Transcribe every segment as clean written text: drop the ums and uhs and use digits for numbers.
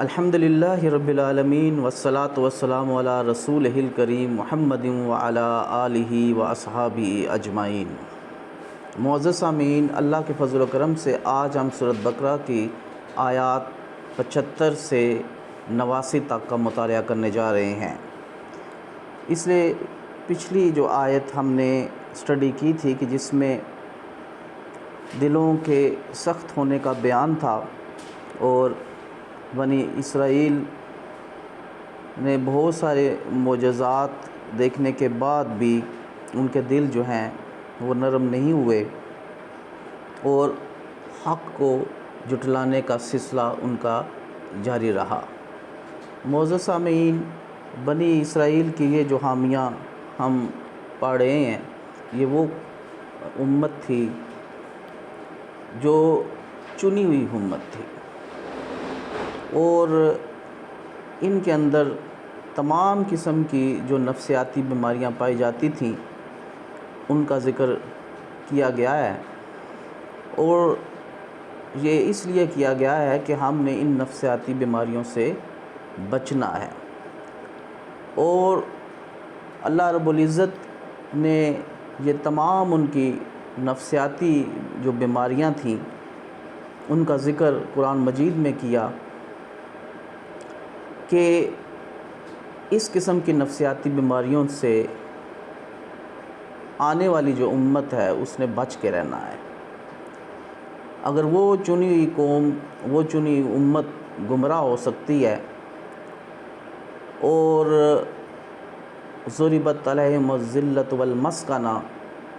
الحمدللہ رب العالمین والصلاة والسلام علی رسولہ الکریم محمد وعلی آلہ واصحابہ اجمعین۔ معزز سامعین، اللہ کے فضل و کرم سے آج ہم سورۃ بقرہ کی آیات 75 سے 89 تک کا مطالعہ کرنے جا رہے ہیں۔ اس لیے پچھلی جو آیت ہم نے اسٹڈی کی تھی کہ جس میں دلوں کے سخت ہونے کا بیان تھا اور بنی اسرائیل نے بہت سارے معجزات دیکھنے کے بعد بھی ان کے دل جو ہیں وہ نرم نہیں ہوئے اور حق کو جھٹلانے کا سلسلہ ان کا جاری رہا۔ معزز سامعین، بنی اسرائیل کی یہ جو حامیہ ہم پڑھ رہے ہیں یہ وہ امت تھی جو چنی ہوئی امت تھی، اور ان کے اندر تمام قسم کی جو نفسیاتی بیماریاں پائی جاتی تھیں ان کا ذکر کیا گیا ہے، اور یہ اس لیے کیا گیا ہے کہ ہم نے ان نفسیاتی بیماریوں سے بچنا ہے۔ اور اللہ رب العزت نے یہ تمام ان کی نفسیاتی جو بیماریاں تھیں ان کا ذکر قرآن مجید میں کیا کہ اس قسم کی نفسیاتی بیماریوں سے آنے والی جو امت ہے اس نے بچ کے رہنا ہے۔ اگر وہ چنی ہوئی قوم، وہ چنی ہوئی امت گمراہ ہو سکتی ہے اور ضربت علیہم الذلۃ والمسکنہ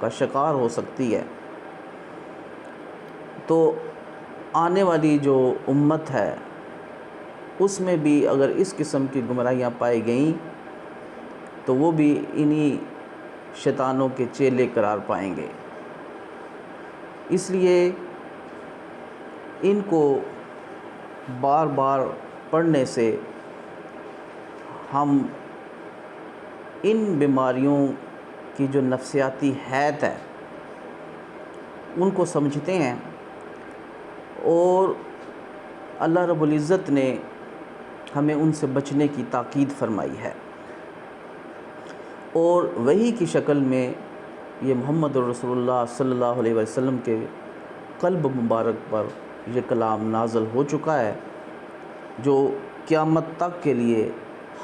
کا شکار ہو سکتی ہے، تو آنے والی جو امت ہے اس میں بھی اگر اس قسم کی گمراہیاں پائی گئیں تو وہ بھی انہی شیطانوں کے چیلے قرار پائیں گے۔ اس لیے ان کو بار بار پڑھنے سے ہم ان بیماریوں کی جو نفسیاتی حیت ہے ان کو سمجھتے ہیں، اور اللہ رب العزت نے ہمیں ان سے بچنے کی تاکید فرمائی ہے، اور وحی کی شکل میں یہ محمد رسول اللہ صلی اللہ علیہ وسلم کے قلب مبارک پر یہ کلام نازل ہو چکا ہے جو قیامت تک کے لیے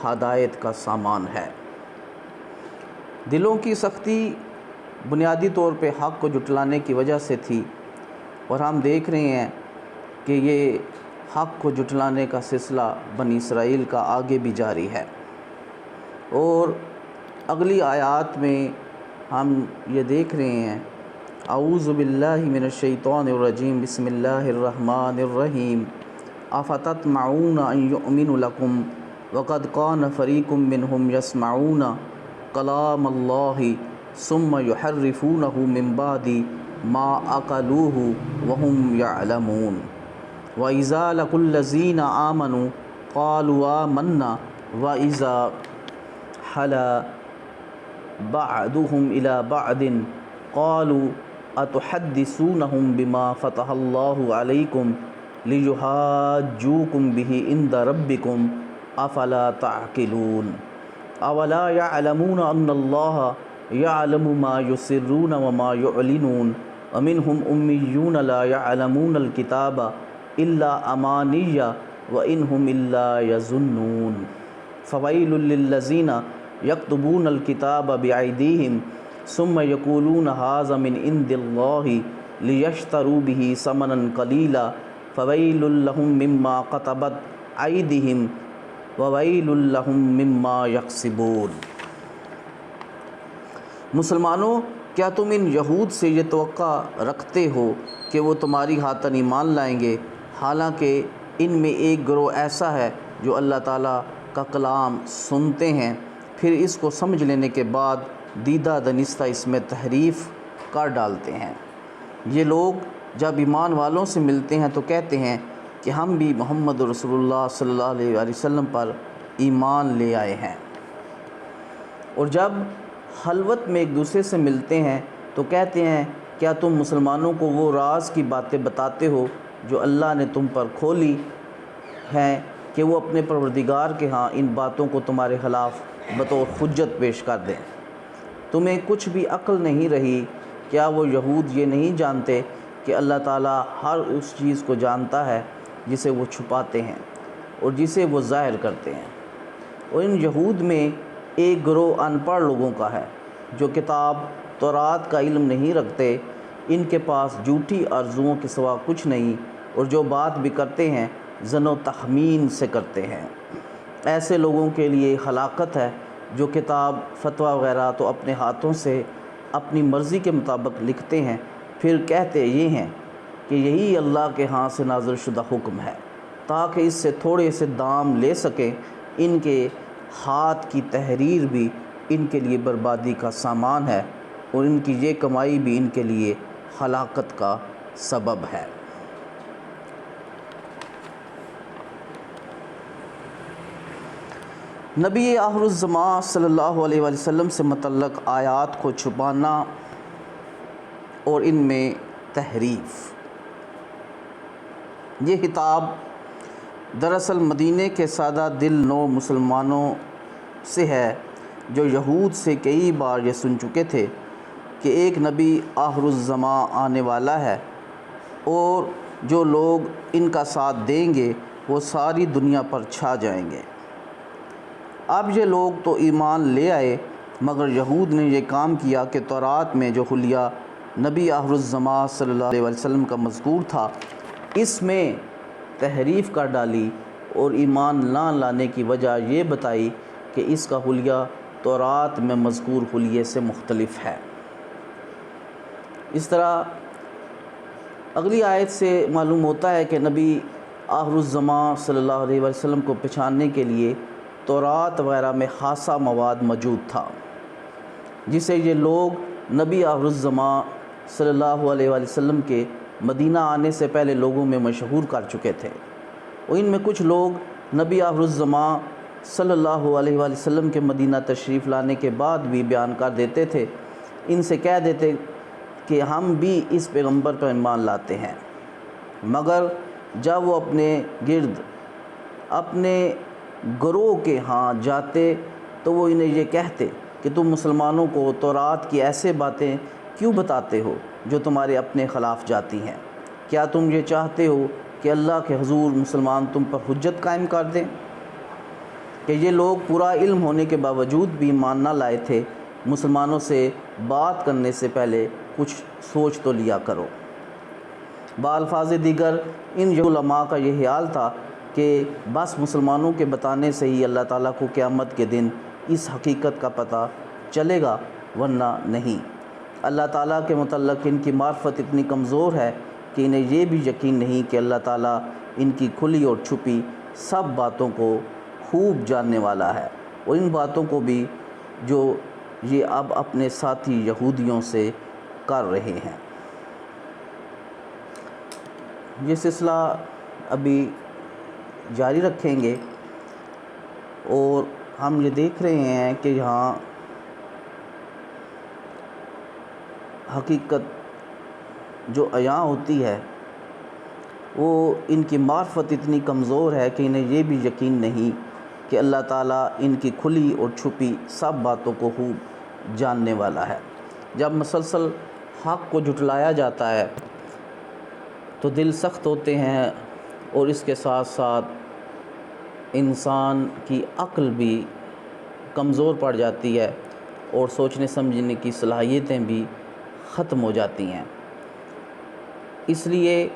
ہدایت کا سامان ہے۔ دلوں کی سختی بنیادی طور پہ حق کو جھٹلانے کی وجہ سے تھی، اور ہم دیکھ رہے ہیں کہ یہ حق کو جھٹلانے کا سلسلہ بنی اسرائیل کا آگے بھی جاری ہے۔ اور اگلی آیات میں ہم یہ دیکھ رہے ہیں، اعوذ باللہ من الشیطان الرجیم، بسم اللہ الرحمن الرحیم، افتطمعون ان یؤمنوا لکم وقد کان فریق منہم یسمعون کلام اللہ ثم یحرفونہ من بعد ما عقلوہ وہم یعلمون، وَإِذَا لَقُوا الَّذِينَ آمَنُوا قَالُوا آمَنَّا وَإِذَا خَلَا بَعْضُهُمْ إِلَى بَعْضٍ قَالُوا أَتُحَدِّثُونَهُمْ بِمَا فَتَحَ اللَّهُ عَلَيْكُمْ لِيُحَاجُّوكُمْ بِهِ عِندَ رَبِّكُمْ أَفَلَا تَعْقِلُونَ أَوَلَا يَعْلَمُونَ أَنَّ اللَّهَ يَعْلَمُ مَا يُسِرُّونَ وَمَا يُعْلِنُونَ وَمِنْهُمْ أُمِّيُّونَ لَا يَعْلَمُونَ الْكِتَابَ إِلَّا أَمَانِيَّ وَإِنْهُمْ إِلَّا يَظُنُّونَ فَوَيْلٌ لِلَّذِينَ يَكْتُبُونَ الْكِتَابَ بِأَيْدِيهِمْ ثُمَّ يَقُولُونَ هَذَا مِنْ عِنْدِ اللَّهِ لِيَشْتَرُوا بِهِ ثَمَنًا قَلِيلًا فَوَيْلٌ لَهُمْ مِمَّا كَتَبَتْ أَيْدِيهِمْ وَوَيْلٌ لَهُمْ مِمَّا يَكْسِبُونَ۔ مسلمانوں، کیا تم ان یہود سے یہ توقع رکھتے ہو کہ وہ تمہاری خاطر ایمان لائیں گے، حالانکہ ان میں ایک گروہ ایسا ہے جو اللہ تعالیٰ کا کلام سنتے ہیں، پھر اس کو سمجھ لینے کے بعد دیدہ دنستہ اس میں تحریف کر ڈالتے ہیں۔ یہ لوگ جب ایمان والوں سے ملتے ہیں تو کہتے ہیں کہ ہم بھی محمد رسول اللہ صلی اللہ علیہ وآلہ وسلم پر ایمان لے آئے ہیں، اور جب خلوت میں ایک دوسرے سے ملتے ہیں تو کہتے ہیں کیا تم مسلمانوں کو وہ راز کی باتیں بتاتے ہو جو اللہ نے تم پر کھولی ہیں کہ وہ اپنے پروردگار کے ہاں ان باتوں کو تمہارے خلاف بطور حجت پیش کر دیں۔ تمہیں کچھ بھی عقل نہیں رہی، کیا وہ یہود یہ نہیں جانتے کہ اللہ تعالیٰ ہر اس چیز کو جانتا ہے جسے وہ چھپاتے ہیں اور جسے وہ ظاہر کرتے ہیں؟ اور ان یہود میں ایک گروہ ان پڑھ لوگوں کا ہے جو کتاب تورات کا علم نہیں رکھتے، ان کے پاس جھوٹی آرزوؤں کے سوا کچھ نہیں، اور جو بات بھی کرتے ہیں ظن و تخمین سے کرتے ہیں۔ ایسے لوگوں کے لیے ہلاکت ہے جو کتاب فتویٰ وغیرہ تو اپنے ہاتھوں سے اپنی مرضی کے مطابق لکھتے ہیں، پھر کہتے یہ ہیں کہ یہی اللہ کے ہاں سے نازل شدہ حکم ہے، تاکہ اس سے تھوڑے سے دام لے سکیں۔ ان کے ہاتھ کی تحریر بھی ان کے لیے بربادی کا سامان ہے، اور ان کی یہ کمائی بھی ان کے لیے ہلاکت کا سبب ہے۔ نبی آخر الزمان صلی اللہ علیہ وآلہ وسلم سے متعلق آیات کو چھپانا اور ان میں تحریف۔ یہ خطاب دراصل مدینے کے سادہ دل نو مسلمانوں سے ہے جو یہود سے کئی بار یہ سن چکے تھے کہ ایک نبی آخر الزمان آنے والا ہے، اور جو لوگ ان کا ساتھ دیں گے وہ ساری دنیا پر چھا جائیں گے۔ اب یہ لوگ تو ایمان لے آئے، مگر یہود نے یہ کام کیا کہ تورات میں جو حلیہ نبی آخر الزمان صلی اللہ علیہ وسلم کا مذکور تھا اس میں تحریف کر ڈالی، اور ایمان نہ لانے کی وجہ یہ بتائی کہ اس کا حلیہ تورات میں مذکور حلیے سے مختلف ہے۔ اس طرح اگلی آیت سے معلوم ہوتا ہے کہ نبی آخر الزمان صلی اللہ علیہ وسلم کو پہچاننے کے لیے تورات وغیرہ میں خاصا مواد موجود تھا، جسے یہ لوگ نبی آخر الزمان صلی اللہ علیہ وسلم کے مدینہ آنے سے پہلے لوگوں میں مشہور کر چکے تھے، اور ان میں کچھ لوگ نبی آخر الزمان صلی اللہ علیہ وسلم کے مدینہ تشریف لانے کے بعد بھی بیان کر دیتے تھے۔ ان سے کہہ دیتے کہ ہم بھی اس پیغمبر پر ایمان لاتے ہیں، مگر جب وہ اپنے گرد اپنے گروہ کے ہاں جاتے تو وہ انہیں یہ کہتے کہ تم مسلمانوں کو تورات کی ایسے باتیں کیوں بتاتے ہو جو تمہارے اپنے خلاف جاتی ہیں؟ کیا تم یہ چاہتے ہو کہ اللہ کے حضور مسلمان تم پر حجت قائم کر دیں؟ کہ یہ لوگ پورا علم ہونے کے باوجود بھی ایمان نہ لائے تھے۔ مسلمانوں سے بات کرنے سے پہلے کچھ سوچ تو لیا کرو۔ بالفاظ دیگر ان علماء کا یہ خیال تھا کہ بس مسلمانوں کے بتانے سے ہی اللہ تعالیٰ کو قیامت کے دن اس حقیقت کا پتہ چلے گا، ورنہ نہیں۔ اللہ تعالیٰ کے متعلق ان کی معرفت اتنی کمزور ہے کہ انہیں یہ بھی یقین نہیں کہ اللہ تعالیٰ ان کی کھلی اور چھپی سب باتوں کو خوب جاننے والا ہے، اور ان باتوں کو بھی جو یہ اب اپنے ساتھی یہودیوں سے کر رہے ہیں۔ یہ سلسلہ ابھی جاری رکھیں گے، اور ہم یہ دیکھ رہے ہیں کہ یہاں حقیقت جو عیاں ہوتی ہے وہ ان کی معرفت اتنی کمزور ہے کہ انہیں یہ بھی یقین نہیں کہ اللہ تعالیٰ ان کی کھلی اور چھپی سب باتوں کو خوب جاننے والا ہے۔ جب مسلسل حق کو جھٹلایا جاتا ہے تو دل سخت ہوتے ہیں، اور اس کے ساتھ ساتھ انسان کی عقل بھی کمزور پڑ جاتی ہے، اور سوچنے سمجھنے کی صلاحیتیں بھی ختم ہو جاتی ہیں، اس لیے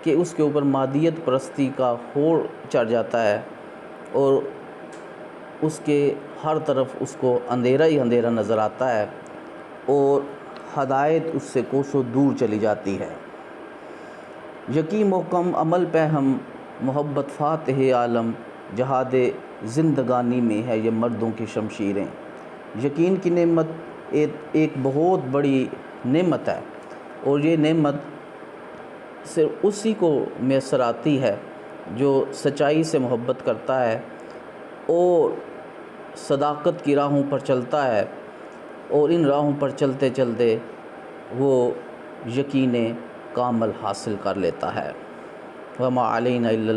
کہ اس کے اوپر مادیت پرستی کا ہوڑ چڑھ جاتا ہے، اور اس کے ہر طرف اس کو اندھیرا ہی اندھیرا نظر آتا ہے، اور ہدایت اس سے کوسوں دور چلی جاتی ہے۔ یقین محکم عمل پہ ہم محبت فاتح عالم، جہاد زندگانی میں ہے یہ مردوں کی شمشیریں۔ یقین کی نعمت ایک بہت بڑی نعمت ہے، اور یہ نعمت صرف اسی کو میسر آتی ہے جو سچائی سے محبت کرتا ہے اور صداقت کی راہوں پر چلتا ہے، اور ان راہوں پر چلتے چلتے وہ یقین کامل حاصل کر لیتا ہے۔ وما علینا الا